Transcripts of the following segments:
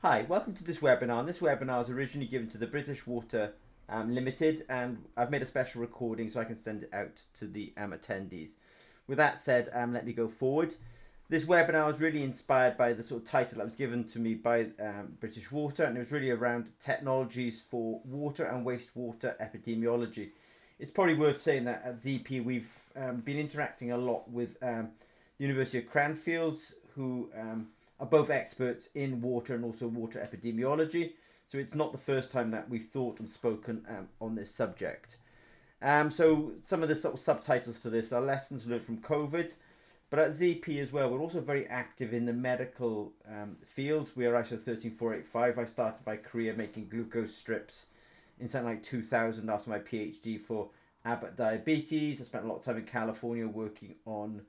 Hi, welcome to this webinar. And this webinar is originally given to the British Water Limited, and I've made a special recording so I can send it out to the attendees. With that said, let me go forward. This webinar was really inspired by the sort of title that was given to me by British Water, and it was really around technologies for water and wastewater epidemiology. It's probably worth saying that at ZP we've been interacting a lot with the University of Cranfield, who are both experts in water and also water epidemiology. So it's not the first time that we've thought and spoken on this subject. So some of the sort of subtitles to this are lessons learned from COVID. But at ZP as well, we're also very active in the medical field. We are ISO 13485. I started my career making glucose strips in something like 2000 after my PhD for Abbott Diabetes. I spent a lot of time in California working on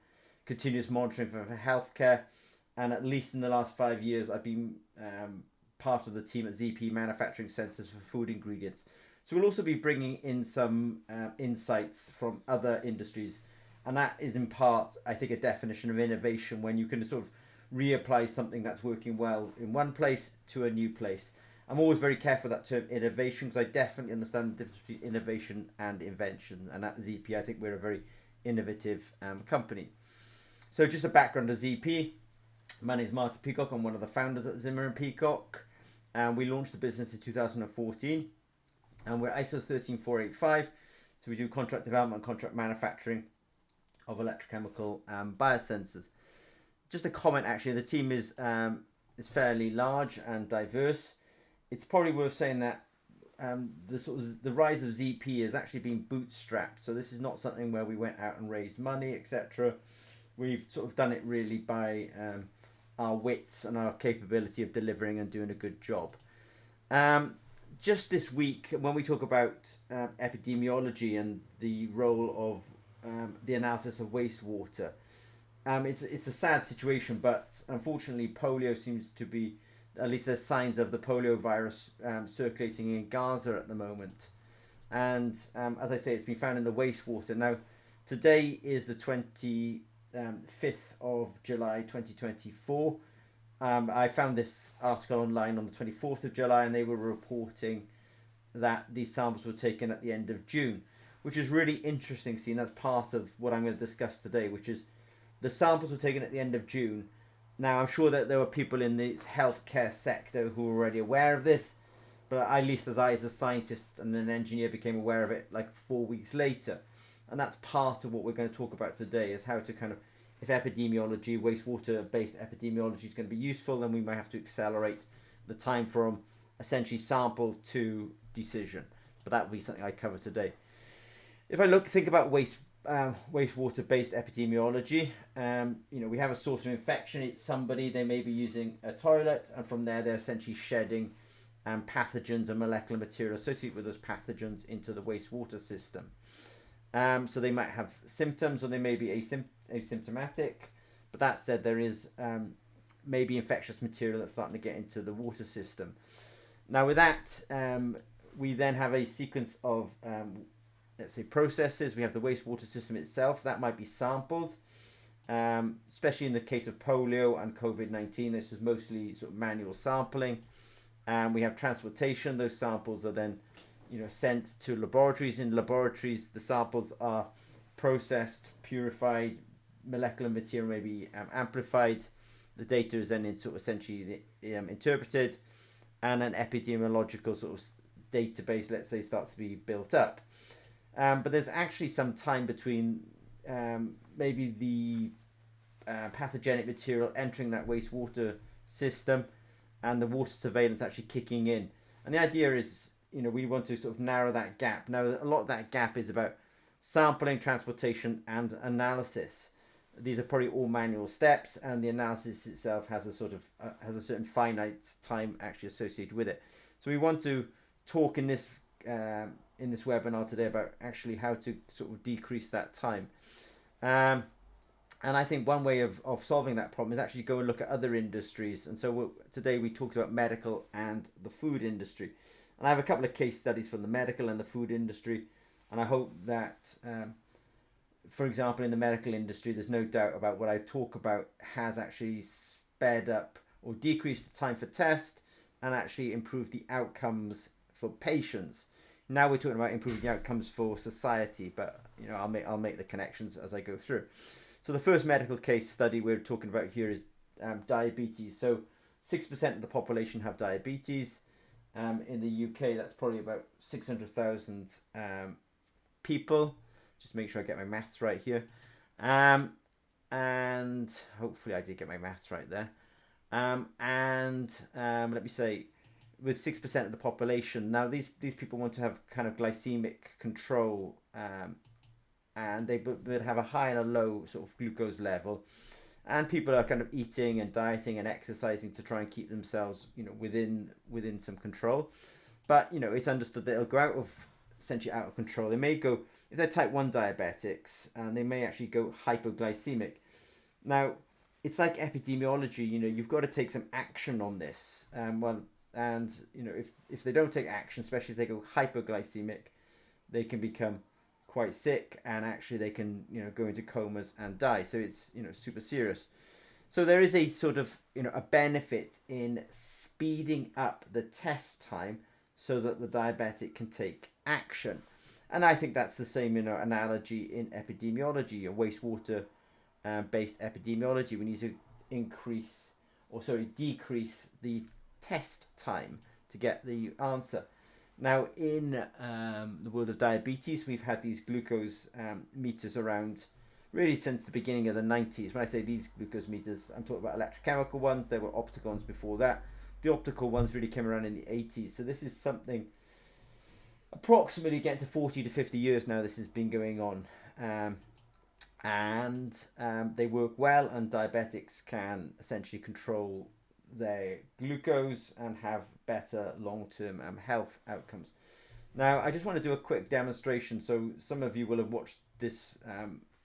continuous monitoring for healthcare. And at least in the last 5 years, I've been part of the team at ZP manufacturing sensors for food ingredients. So we'll also be bringing in some insights from other industries. And that is in part, I think, a definition of innovation, when you can sort of reapply something that's working well in one place to a new place. I'm always very careful with that term innovation, because I definitely understand the difference between innovation and invention. And at ZP, I think we're a very innovative company. So just a background of ZP. My name is Martin Peacock. I'm one of the founders at Zimmer & Peacock, and we launched the business in 2014, and we're ISO 13485, so we do contract development and contract manufacturing of electrochemical biosensors. Just a comment, actually, the team is fairly large and diverse. It's probably worth saying that the rise of ZP has actually been bootstrapped, so this is not something where we went out and raised money, etc. We've sort of done it really by our wits and our capability of delivering and doing a good job. Just this week, when we talk about epidemiology and the role of the analysis of wastewater, it's a sad situation, but unfortunately polio seems to be, at least there's signs of the polio virus circulating in Gaza at the moment. And as I say, it's been found in the wastewater. Now, today is the 5th of July 2024. I found this article online on the 24th of July, and they were reporting that these samples were taken at the end of June, which is really interesting, seeing that's part of what I'm going to discuss today, which is the samples were taken at the end of June. Now, I'm sure that there were people in the healthcare sector who were already aware of this, but at least as a scientist and an engineer, became aware of it like 4 weeks later. And that's part of what we're going to talk about today, is how to kind of, if epidemiology, wastewater-based epidemiology is going to be useful, then we might have to accelerate the time from essentially sample to decision. But that will be something I cover today. If I think about wastewater-based epidemiology, we have a source of infection. It's somebody, they may be using a toilet, and from there they're essentially shedding pathogens and molecular material associated with those pathogens into the wastewater system. So they might have symptoms, or they may be asymptomatic. But that said, there is maybe infectious material that's starting to get into the water system. Now with that, we then have a sequence of, let's say, processes. We have the wastewater system itself. That might be sampled, especially in the case of polio and COVID-19. This is mostly sort of manual sampling. We have transportation. Those samples are then sent to laboratories. In laboratories, the samples are processed, purified, molecular material may be amplified. The data is then essentially interpreted, and an epidemiological sort of database, let's say, starts to be built up. But there's actually some time between maybe the pathogenic material entering that wastewater system and the water surveillance actually kicking in. And the idea is, we want to sort of narrow that gap. Now, a lot of that gap is about sampling, transportation, and analysis. These are probably all manual steps, and the analysis itself has a certain finite time actually associated with it. So we want to talk in this webinar today about actually how to sort of decrease that time. And I think one way of solving that problem is actually go and look at other industries. And so today we talked about medical and the food industry. And I have a couple of case studies from the medical and the food industry, and I hope that, for example, in the medical industry, there's no doubt about what I talk about has actually sped up or decreased the time for test, and actually improve the outcomes for patients. Now we're talking about improving the outcomes for society, but I'll make the connections as I go through. So the first medical case study we're talking about here is diabetes. So 6% of the population have diabetes. In the UK, that's probably about 600,000 people. Just make sure I get my maths right here. And hopefully I did get my maths right there. Let me say, with 6% of the population, now these people want to have kind of glycemic control, and they would have a high and a low sort of glucose level. And people are kind of eating and dieting and exercising to try and keep themselves, within some control. But it's understood that it'll go essentially out of control. They may go, if they're type 1 diabetics, and they may actually go hypoglycemic. Now, it's like epidemiology. You've got to take some action on this. If they don't take action, especially if they go hypoglycemic, they can become quite sick, and actually they can go into comas and die. So it's super serious. So there is a sort of a benefit in speeding up the test time so that the diabetic can take action. And I think that's the same analogy in epidemiology or wastewater-based epidemiology. We need to decrease the test time to get the answer. Now, in the world of diabetes, we've had these glucose meters around really since the beginning of the 90s. When I say these glucose meters, I'm talking about electrochemical ones. There were optical ones before that. The optical ones really came around in the 80s. So this is something approximately getting to 40 to 50 years now this has been going on. They work well, and diabetics can essentially control their glucose and have better long-term health outcomes. Now, I just want to do a quick demonstration. So some of you will have watched this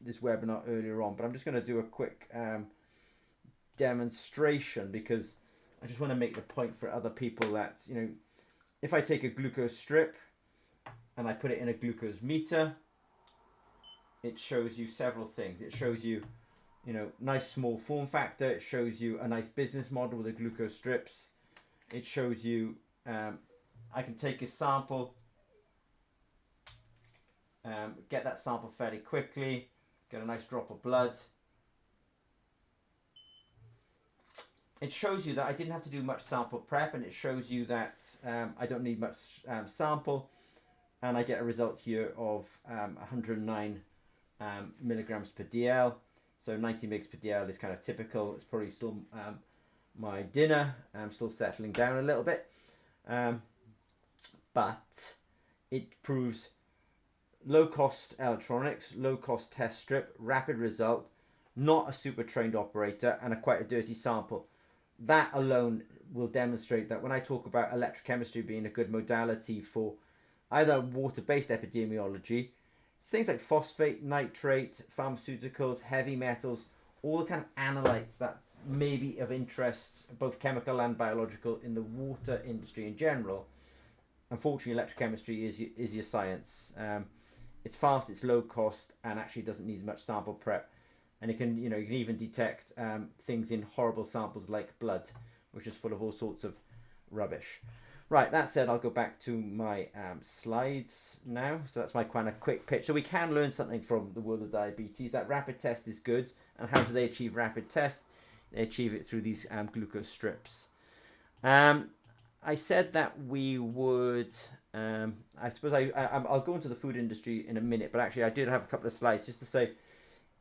webinar earlier on, but I'm just going to do a quick demonstration because I just want to make the point for other people that if I take a glucose strip and I put it in a glucose meter, it shows you several things. It shows you nice small form factor. It shows you a nice business model with the glucose strips. It shows you I can take a sample, get that sample fairly quickly, get a nice drop of blood. It shows you that I didn't have to do much sample prep, and it shows you that I don't need much sample, and I get a result here of 109 milligrams per DL. So 90 mg per DL is kind of typical. It's probably still my dinner. I'm still settling down a little bit. But it proves low cost electronics, low cost test strip, rapid result, not a super trained operator, and quite a dirty sample. That alone will demonstrate that when I talk about electrochemistry being a good modality for either water-based epidemiology, things like phosphate, nitrate, pharmaceuticals, heavy metals, all the kind of analytes that may be of interest, both chemical and biological, in the water industry in general. Unfortunately, electrochemistry is your science. It's fast, it's low cost, and actually doesn't need much sample prep. And you can even detect things in horrible samples like blood, which is full of all sorts of rubbish. Right, that said, I'll go back to my slides now. So that's my kind of quick pitch. So we can learn something from the world of diabetes. That rapid test is good. And how do they achieve rapid test? They achieve it through these glucose strips. I said that we would, I suppose I'll go into the food industry in a minute, but actually I did have a couple of slides just to say,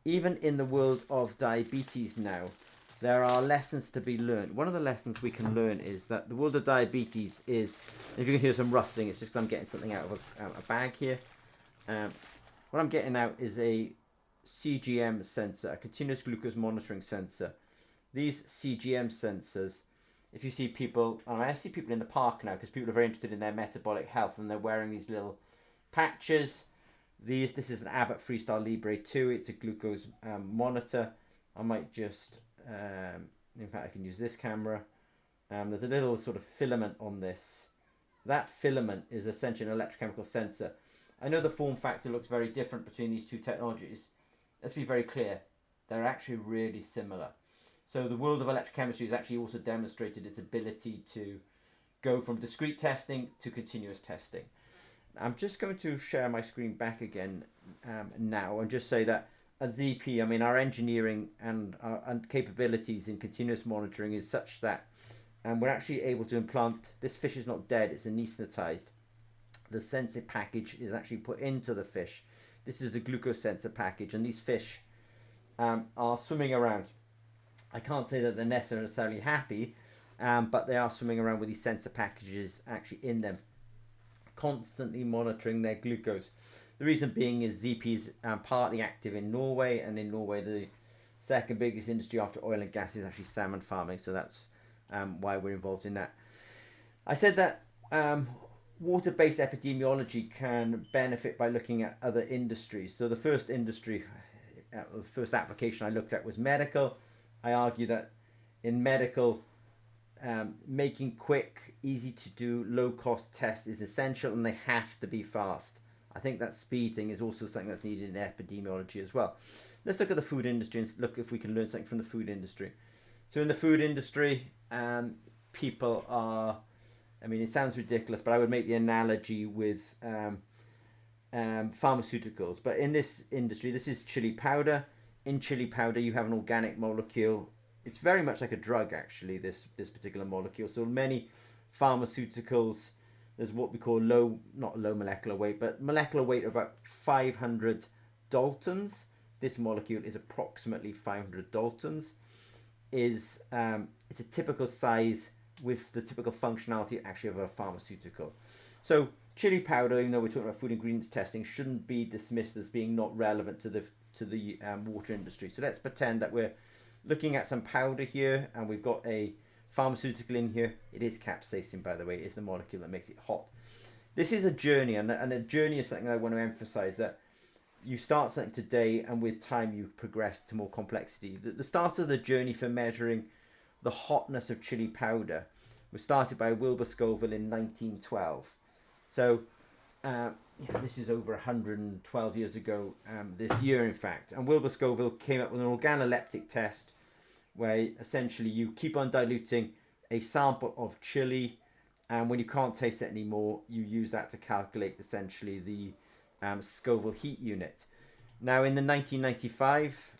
even in the world of diabetes now, there are lessons to be learned. One of the lessons we can learn is that the world of diabetes is, if you can hear some rustling, it's just because I'm getting something out of a bag here. What I'm getting out is a CGM sensor, a continuous glucose monitoring sensor. These CGM sensors, if you see people, I see people in the park now because people are very interested in their metabolic health and they're wearing these little patches. This is an Abbott Freestyle Libre 2. It's a glucose monitor. I might just, in fact, I can use this camera. There's a little sort of filament on this. That filament is essentially an electrochemical sensor. I know the form factor looks very different between these two technologies. Let's be very clear. They're actually really similar. So the world of electrochemistry has actually also demonstrated its ability to go from discrete testing to continuous testing. I'm just going to share my screen back again now and just say that at ZP, I mean, our engineering and capabilities in continuous monitoring is such that we're actually able to implant, this fish is not dead, it's anesthetized. The sensor package is actually put into the fish. This is a glucose sensor package, and these fish are swimming around. I can't say that they're necessarily happy, but they are swimming around with these sensor packages actually in them, constantly monitoring their glucose. The reason being is ZP is partly active in Norway, and in Norway the second biggest industry after oil and gas is actually salmon farming, so that's why we're involved in that. I said that water-based epidemiology can benefit by looking at other industries. So the first industry, the first application I looked at was medical. I argue that in medical, making quick, easy to do, low cost tests is essential, and they have to be fast. I think that speed thing is also something that's needed in epidemiology as well. Let's look at the food industry and look if we can learn something from the food industry. So in the food industry, people are, I mean, it sounds ridiculous, but I would make the analogy with pharmaceuticals. But in this industry, this is chili powder. In chili powder, you have an organic molecule. It's very much like a drug, actually, this particular molecule. So many pharmaceuticals, there's what we call not low molecular weight, but molecular weight of about 500 daltons. This molecule is approximately 500 daltons. It's a typical size with the typical functionality actually of a pharmaceutical. So chili powder, even though we're talking about food ingredients testing, shouldn't be dismissed as being not relevant to the water industry. So let's pretend that we're looking at some powder here, and we've got a pharmaceutical in here. It is capsaicin, by the way. It's the molecule that makes it hot. This is a journey, and a journey is something I want to emphasize, that you start something today, and with time you progress to more complexity. The start of the journey for measuring the hotness of chili powder was started by Wilbur Scoville in 1912. So this is over 112 years ago this year, in fact. And Wilbur Scoville came up with an organoleptic test where essentially you keep on diluting a sample of chili, and when you can't taste it anymore, you use that to calculate essentially the Scoville heat unit. Now in the 1995,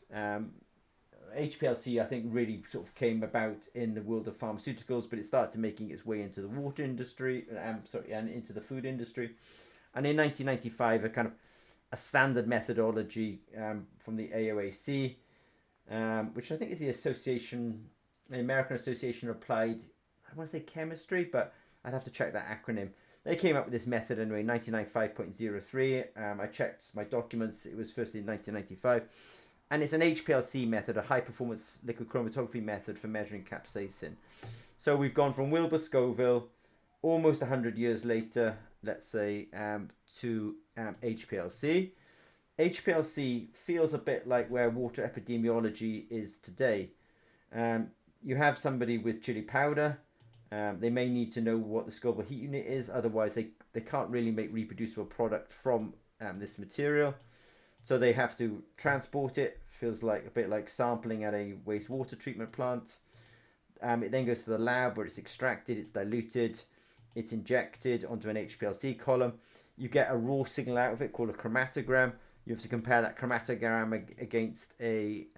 HPLC I think really sort of came about in the world of pharmaceuticals, but it started making its way into the water industry, and into the food industry. And in 1995, a standard methodology from the AOAC, which I think is the American Association of Applied, I want to say chemistry, but I'd have to check that acronym. They came up with this method anyway, 1995.03. I checked my documents, it was first in 1995. And it's an HPLC method, a high performance liquid chromatography method for measuring capsaicin. So we've gone from Wilbur Scoville, almost 100 years later, let's say, to HPLC. HPLC feels a bit like where water epidemiology is today. You have somebody with chili powder. They may need to know what the Scoville heat unit is, otherwise they can't really make reproducible product from this material. So they have to transport it. Feels like a bit like sampling at a wastewater treatment plant. It then goes to the lab where it's extracted, it's diluted, it's injected onto an HPLC column. You get a raw signal out of it called a chromatogram. You have to compare that chromatogram against a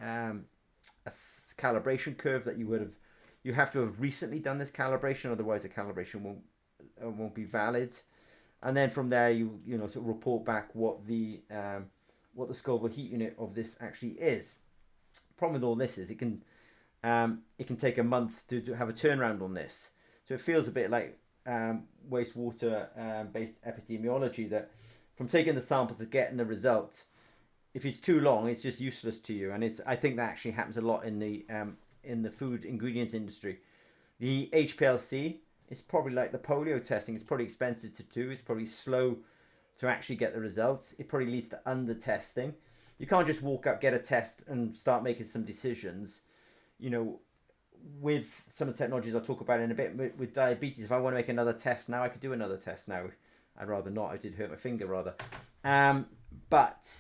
calibration curve that you have to have recently done this calibration, otherwise the calibration won't be valid. And then from there you sort of report back what the Scoville heat unit of this actually is. Problem with all this is it can take a month to have a turnaround on this. So it feels a bit like wastewater-based epidemiology, that from taking the sample to getting the result, if it's too long, it's just useless to you. And I think that actually happens a lot in the food ingredients industry. The HPLC is probably like the polio testing. It's probably expensive to do. It's probably slow to actually get the results. It probably leads to under testing. You can't just walk up, get a test and start making some decisions. With some of the technologies I'll talk about in a bit, with diabetes, if I want to make another test now, I could do another test now. I'd rather not. I did hurt my finger rather. But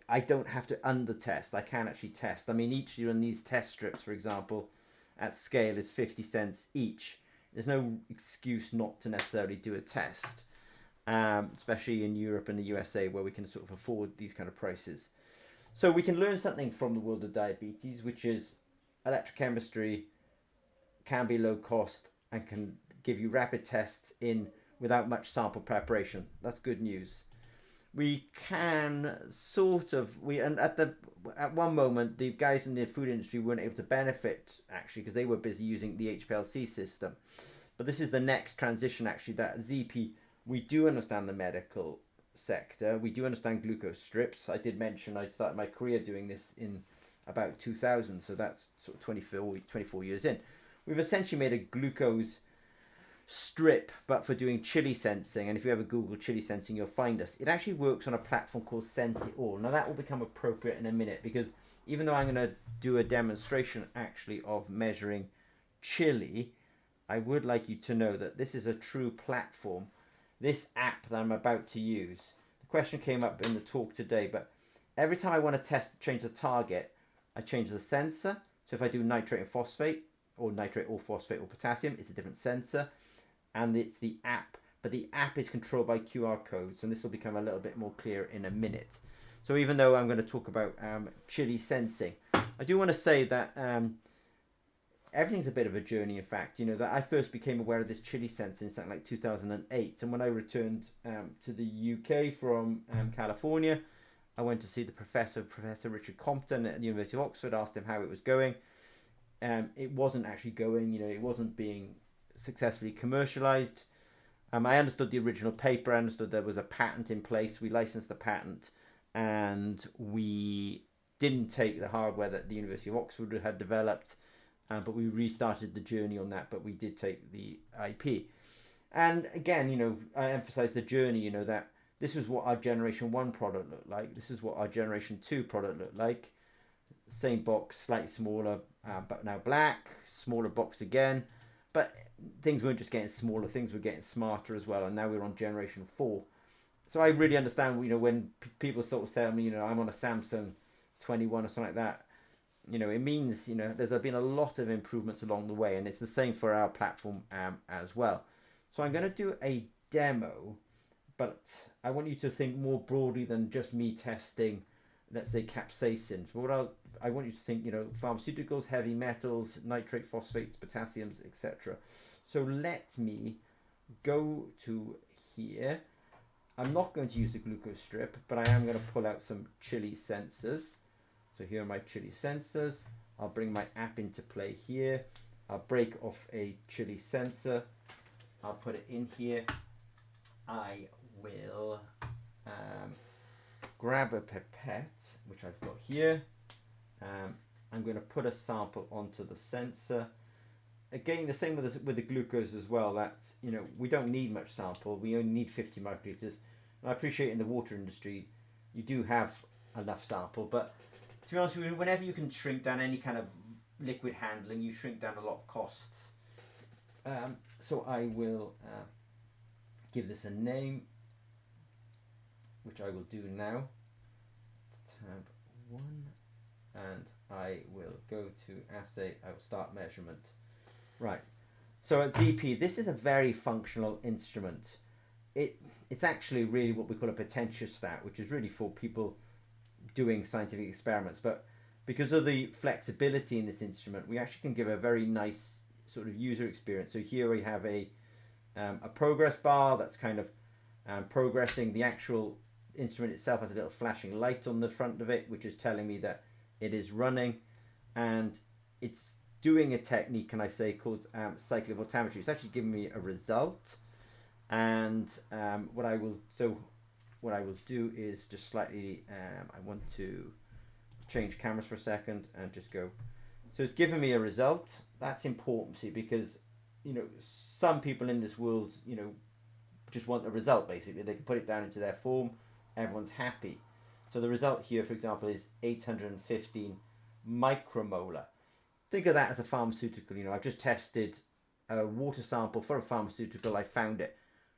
I don't have to under test. I can actually test. I mean, each of these test strips, for example, at scale is 50 cents each. there's no excuse not to necessarily do a test, especially in Europe and the USA where we can sort of afford these kind of prices. So we can learn something from the world of diabetes, which is electrochemistry can be low cost and can give you rapid tests in without much sample preparation. That's good news. We can and at one moment the guys in the food industry weren't able to benefit actually because they were busy using the HPLC system. But this is the next transition actually, that ZP, we do understand the medical sector. We do understand glucose strips. I did mention I started my career doing this in about 2000, so that's sort of 24 years in. We've essentially made a glucose strip, but for doing chili sensing. And if you ever Google chili sensing, you'll find us. It actually works on a platform called Sense It All. Now that will become appropriate in a minute, because even though I'm going to do a demonstration actually of measuring chili, I would like you to know that this is a true platform. This app that I'm about to use, the question came up in the talk today, but every time I want to change the target, I change the sensor. So if I do nitrate and phosphate, or nitrate or phosphate or potassium, it's a different sensor. And it's the app, but the app is controlled by QR codes, and this will become a little bit more clear in a minute. So even though I'm going to talk about chili sensing, I do want to say that everything's a bit of a journey. In fact, you know, that I first became aware of this chili sensing in something like 2008, and when I returned to the UK from California, I went to see the Professor Richard Compton at the University of Oxford, asked him how it was going. It wasn't actually going, you know, it wasn't being successfully commercialized. I understood the original paper. I understood there was a patent in place. We licensed the patent, and we didn't take the hardware that the University of Oxford had developed, but we restarted the journey on that. But we did take the IP. And again, you know, I emphasize the journey, you know, that this is what our generation 1 product looked like. This is what our generation 2 product looked like. Same box, slightly smaller, but now black, smaller box again. But things weren't just getting smaller, things were getting smarter as well. And now we're on generation 4. So I really understand, you know, when people sort of say, you know, I'm on a Samsung 21 or something like that, you know, it means, you know, there's been a lot of improvements along the way. And it's the same for our platform as well. So I'm going to do a demo, but I want you to think more broadly than just me testing, let's say, capsaicin. So I want you to think, you know, pharmaceuticals, heavy metals, nitrate, phosphates, potassiums, etc. So let me go to here. I'm not going to use the glucose strip, but I am going to pull out some chili sensors. So here are my chili sensors. I'll bring my app into play here. I'll break off a chili sensor. I'll put it in here. I will grab a pipette, which I've got here. I'm going to put a sample onto the sensor. Again, the same with the glucose as well. That, you know, we don't need much sample. We only need 50 microliters. And I appreciate in the water industry, you do have enough sample. But to be honest with you, whenever you can shrink down any kind of liquid handling, you shrink down a lot of costs. So I will give this a name, which I will do now. Tab 1. And I will go to assay. I will start measurement. Right. So at ZP, this is a very functional instrument. It's actually really what we call a potentiostat, which is really for people doing scientific experiments. But because of the flexibility in this instrument, we actually can give a very nice sort of user experience. So here we have a progress bar that's kind of progressing. The actual instrument itself has a little flashing light on the front of it, which is telling me that it is running, and it's doing a technique, can I say, called cyclic voltammetry. It's actually giving me a result, and what I will do is just slightly, I want to change cameras for a second and just go. So it's given me a result. That's important, see, because, you know, some people in this world, you know, just want a result. Basically, they can put it down into their form. Everyone's happy. So the result here, for example, is 815 micromolar. Think of that as a pharmaceutical. You know, I've just tested a water sample for a pharmaceutical. I found it.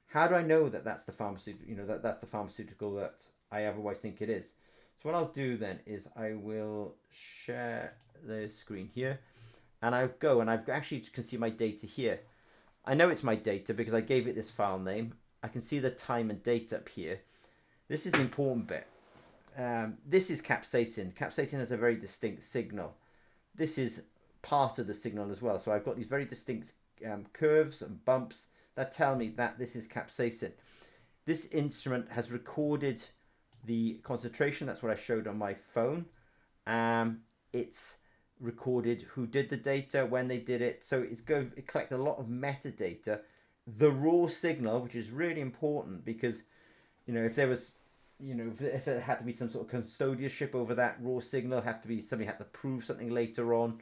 How do I know that that's the pharmaceutical? You know, that's the pharmaceutical that I otherwise think it is. So what I'll do then is I will share the screen here, and I'll go, and I've actually can see my data here. I know it's my data because I gave it this file name. I can see the time and date up here. This is the important bit. This is capsaicin. Capsaicin has a very distinct signal. This is part of the signal as well. So I've got these very distinct curves and bumps that tell me that this is capsaicin. This instrument has recorded the concentration. That's what I showed on my phone. It's recorded who did the data, when they did it. So it collects a lot of metadata. The raw signal, which is really important because, if there was, if it had to be some sort of custodianship over that raw signal, somebody had to prove something later on,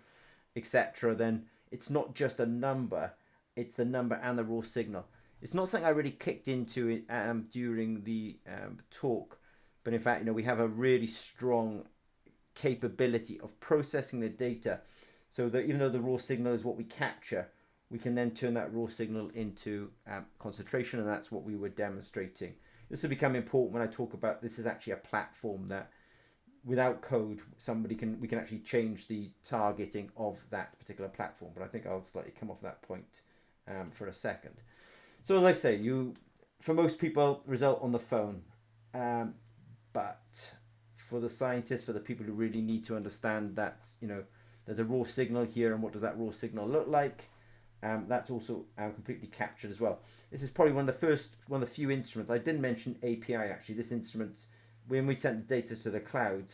etc. Then it's not just a number, it's the number and the raw signal. It's not something I really kicked into during the talk, but in fact, we have a really strong capability of processing the data, so that even though the raw signal is what we capture, we can then turn that raw signal into concentration, and that's what we were demonstrating. This will become important when I talk about this is actually a platform that without code we can actually change the targeting of that particular platform, but I think I'll slightly come off that point for a second. So as I say, for most people result on the phone, but for the scientists, for the people who really need to understand that there's a raw signal here, and what does that raw signal look like, that's also completely captured as well. This is probably one of the few instruments. I didn't mention API actually. This instrument, when we sent the data to the cloud,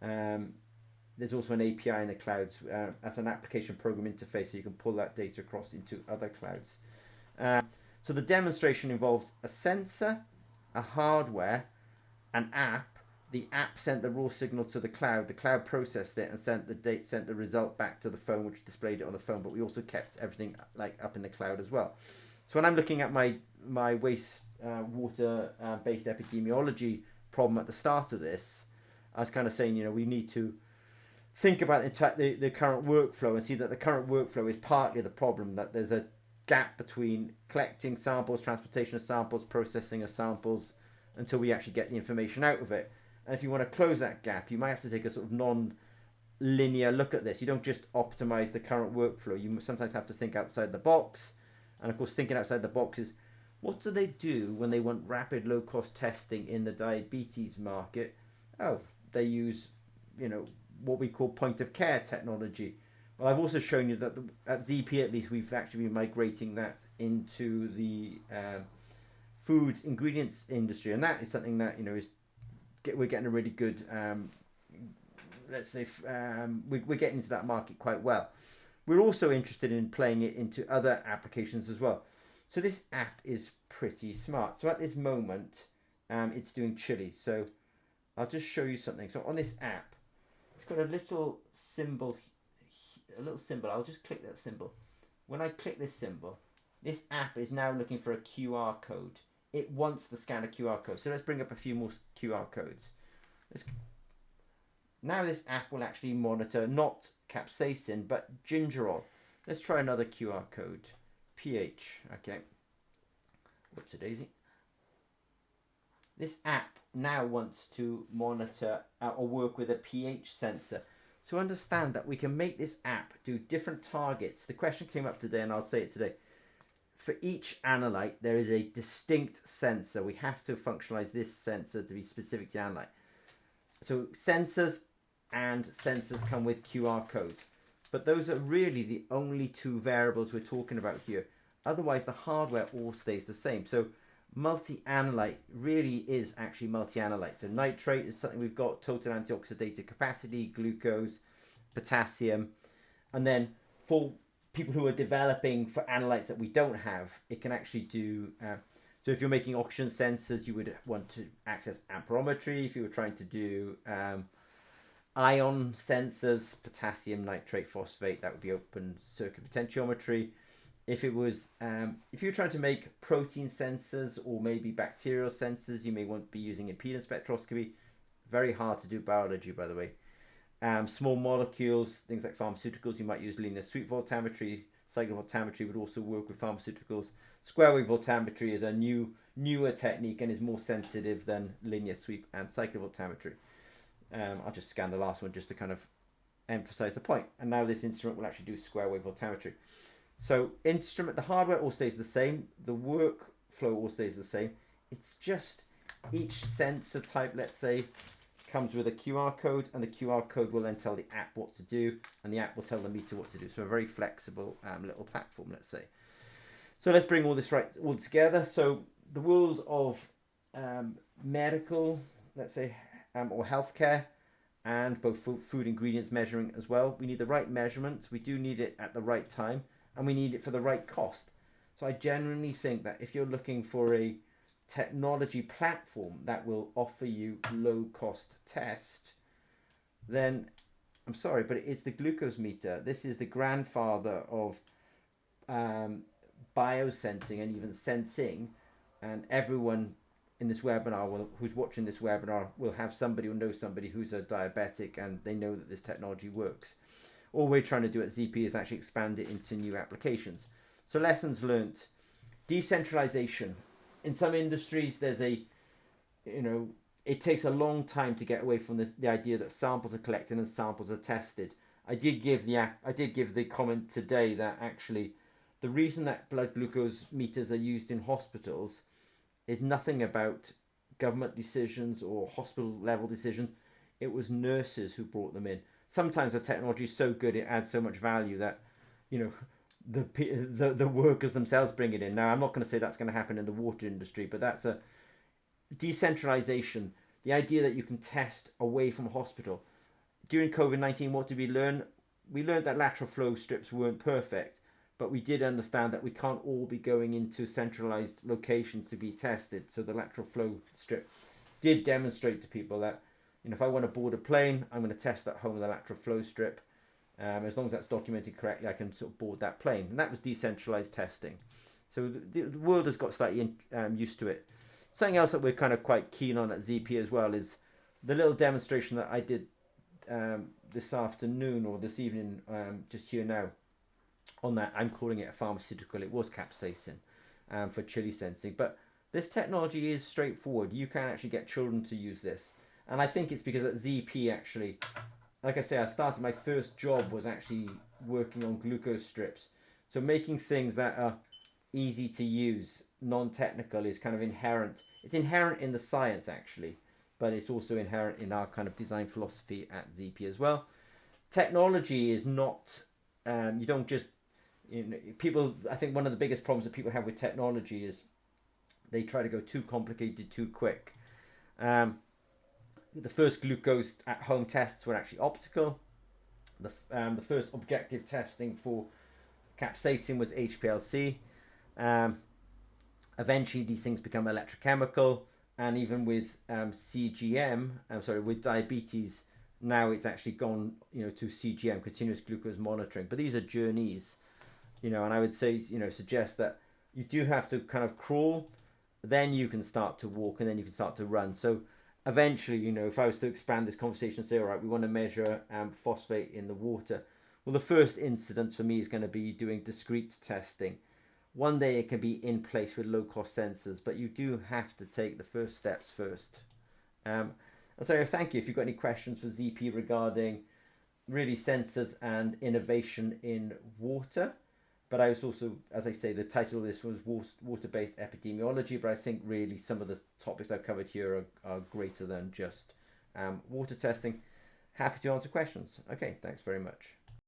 there's also an API in the clouds. That's an application program interface, so you can pull that data across into other clouds. So the demonstration involved a sensor, a hardware, an app. The app sent the raw signal to the cloud processed it and sent the result back to the phone, which displayed it on the phone, but we also kept everything up in the cloud as well. So when I'm looking at my water-based epidemiology problem at the start of this, I was kind of saying, we need to think about the current workflow and see that the current workflow is partly the problem, that there's a gap between collecting samples, transportation of samples, processing of samples, until we actually get the information out of it. And if you want to close that gap, you might have to take a sort of non-linear look at this. You don't just optimize the current workflow. You sometimes have to think outside the box. And of course, thinking outside the box is, what do they do when they want rapid, low-cost testing in the diabetes market? Oh, they use, what we call point-of-care technology. Well, I've also shown you that at ZP, at least, we've actually been migrating that into the food ingredients industry. And that is something that, we're getting a really good, we're getting into that market quite well. We're also interested in playing it into other applications as well. So this app is pretty smart. So at this moment, it's doing chili. So I'll just show you something. So on this app, it's got a little symbol. I'll just click that symbol. When I click this symbol, this app is now looking for a QR code. It wants to scan a QR code. So let's bring up a few more QR codes. Now this app will actually monitor not capsaicin, but gingerol. Let's try another QR code. pH. Okay. Whoops a daisy. This app now wants to monitor or work with a pH sensor. So understand that we can make this app do different targets. The question came up today, and I'll say it today. For each analyte, there is a distinct sensor. We have to functionalize this sensor to be specific to analyte. So sensors come with QR codes. But those are really the only two variables we're talking about here. Otherwise, the hardware all stays the same. So multi-analyte really is actually multi-analyte. So nitrate is something we've got, total antioxidative capacity, glucose, potassium. And then for people who are developing for analytes that we don't have, it can actually do, so if you're making oxygen sensors, you would want to access amperometry. If you were trying to do ion sensors, potassium, nitrate, phosphate, that would be open circuit potentiometry. If it was, if you're trying to make protein sensors or maybe bacterial sensors, you may want to be using impedance spectroscopy. Very hard to do biology, by the way. Small molecules, things like pharmaceuticals, you might use linear sweep voltammetry. Cyclic voltammetry would also work with pharmaceuticals. Square wave voltammetry is a newer technique and is more sensitive than linear sweep and cyclic voltammetry. I'll just scan the last one just to kind of emphasize the point. And now this instrument will actually do square wave voltammetry. So the hardware all stays the same, the workflow all stays the same. It's just each sensor type, let's say, comes with a QR code, and the QR code will then tell the app what to do, and the app will tell the meter what to do. So a very flexible little platform, let's say. So let's bring all this all together. So the world of medical, let's say, or healthcare, and both food ingredients measuring as well. We need the right measurements. We do need it at the right time, and we need it for the right cost. So I genuinely think that if you're looking for a technology platform that will offer you low cost test, then I'm sorry, but it's the glucose meter. This is the grandfather of biosensing and even sensing, and everyone in this webinar who's watching this webinar will have somebody or know somebody who's a diabetic, and they know that this technology works. All we're trying to do at ZP is actually expand it into new applications. So lessons learnt: decentralization. In some industries, there's it takes a long time to get away from the idea that samples are collected and samples are tested. I did give the comment today that actually the reason that blood glucose meters are used in hospitals is nothing about government decisions or hospital level decisions. It was nurses who brought them in. Sometimes the technology is so good, it adds so much value that, the workers themselves bring it in. Now, I'm not going to say that's going to happen in the water industry, but that's a decentralization. The idea that you can test away from a hospital. During COVID-19, what did we learn? We learned that lateral flow strips weren't perfect, but we did understand that we can't all be going into centralized locations to be tested. So the lateral flow strip did demonstrate to people that, if I want to board a plane, I'm going to test at home with a lateral flow strip. As long as that's documented correctly, I can sort of board that plane. And that was decentralized testing. So the world has got slightly used to it. Something else that we're kind of quite keen on at ZP as well is the little demonstration that I did this afternoon or this evening, just here now. On that, I'm calling it a pharmaceutical. It was capsaicin for chili sensing. But this technology is straightforward. You can actually get children to use this. And I think it's because at ZP, actually, like I say, I started, my first job was actually working on glucose strips. So making things that are easy to use, non-technical, is kind of inherent. It's inherent in the science, actually, but it's also inherent in our kind of design philosophy at ZP as well. Technology is not, you don't just, people, I think one of the biggest problems that people have with technology is they try to go too complicated too quick. The first glucose at home tests were actually optical. The first objective testing for capsaicin was HPLC. Eventually these things become electrochemical, and even with with diabetes, now it's actually gone to CGM, continuous glucose monitoring. But these are journeys, and I would say suggest that you do have to kind of crawl, then you can start to walk, and then you can start to run. So eventually, if I was to expand this conversation and say, all right, we want to measure phosphate in the water, well, the first incidence for me is going to be doing discrete testing. One day it can be in place with low cost sensors, but you do have to take the first steps first. And so thank you. If you've got any questions for ZP regarding really sensors and innovation in water. But I was also, as I say, the title of this was Water Based Epidemiology, but I think really some of the topics I've covered here are greater than just water testing. Happy to answer questions. Okay, thanks very much.